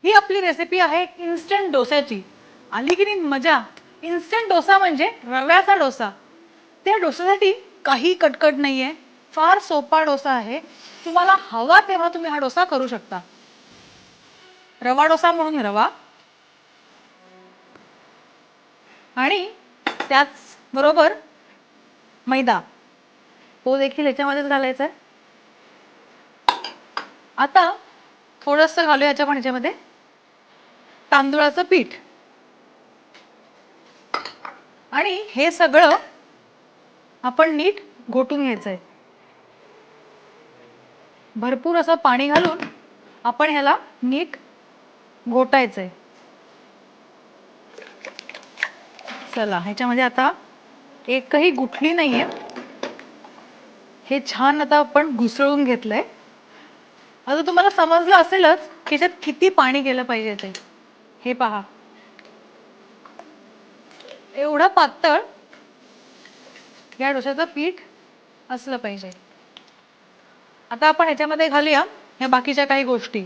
ही आपली रेसिपी आहे इन्स्टंट डोस्याची. आली की नाही मजा. इन्स्टंट डोसा म्हणजे रव्याचा डोसा. त्या डोस्यासाठी काही कटकट नाहीये, फार सोपा डोसा आहे. तुम्हाला हवा तेव्हा तुम्ही हा डोसा करू शकता. रवा डोसा म्हणून रवा आणि त्याच बरोबर मैदा तो देखील याच्यामध्येच घालायचा आहे. आता थोडंसं घालूया ह्याच्यामध्ये तांदूळाचं पीठ आणि हे सगळं आपण नीट घोटून घ्यायचंय. भरपूर असं पाणी घालून आपण ह्याला नीट घोटायचंय. चला ह्याच्यामध्ये आता एकही गुठली नाहीये. हे छान आता आपण घुसळून घेतलंय. आता तुम्हाला समजलं असेलच की याच्यात किती पाणी गेलं पाहिजे ते. हे पहा, एवढं पातळ या डोश्याचं पीठ असलं पाहिजे. आता आपण ह्याच्यामध्ये घालूया ह्या बाकीच्या काही गोष्टी.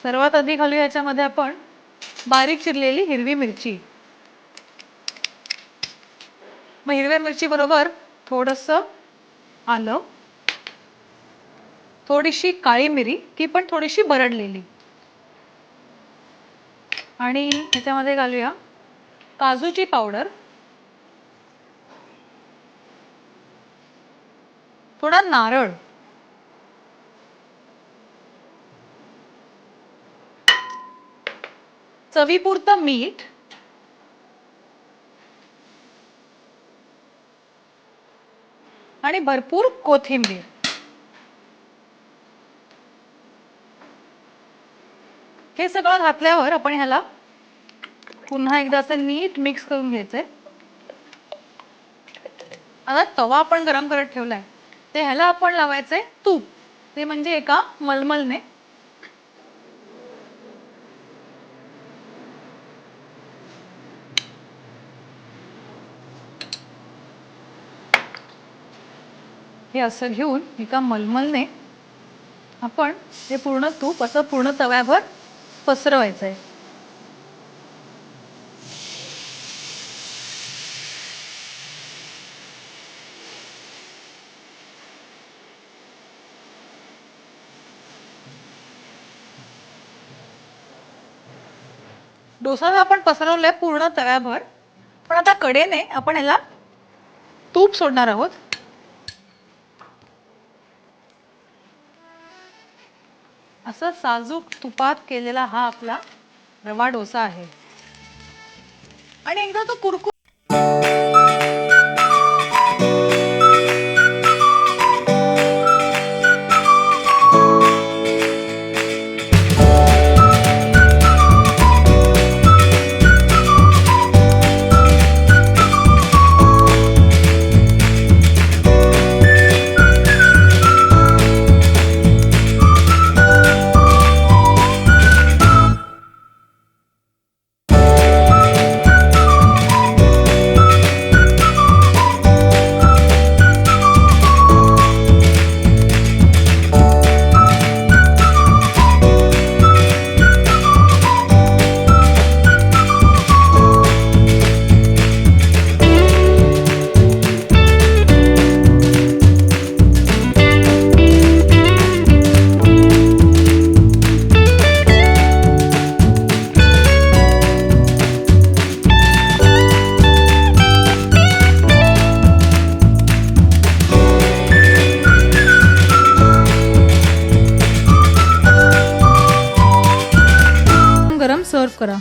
सर्वात आधी घालूया ह्याच्यामध्ये आपण बारीक चिरलेली हिरवी मिरची. मग हिरव्या मिरची बरोबर थोडंसं आलं, थोडीशी काळी मिरी, ती पण थोडीशी भरडलेली. आणि ह्याच्यामध्ये घालूया काजूची पावडर, थोडा नारळ, चवीपुरतं मीठ आणि भरपूर कोथिंबीर. हे सगळं घातल्यावर आपण ह्याला पुन्हा एकदा असं नीट मिक्स करून घ्यायचंय. आता तवा आपण गरम करत ठेवलाय ते ह्याला आपण लावायचंय तूप. ते म्हणजे एका मलमलने. हे असं घेऊन एका मलमलने आपण हे पूर्ण तूप असं पूर्ण तव्यावर पसरवायचंय. डोसा आपण पसरवलाय पूर्ण तव्यावर, पण आता कडेने आपण ह्याला तूप सोडणार आहोत. असं साजूक तुपात केलेला हा आपला रवा डोसा आहे. आणि एकदा तो कुरकुर गरम सर्व करा.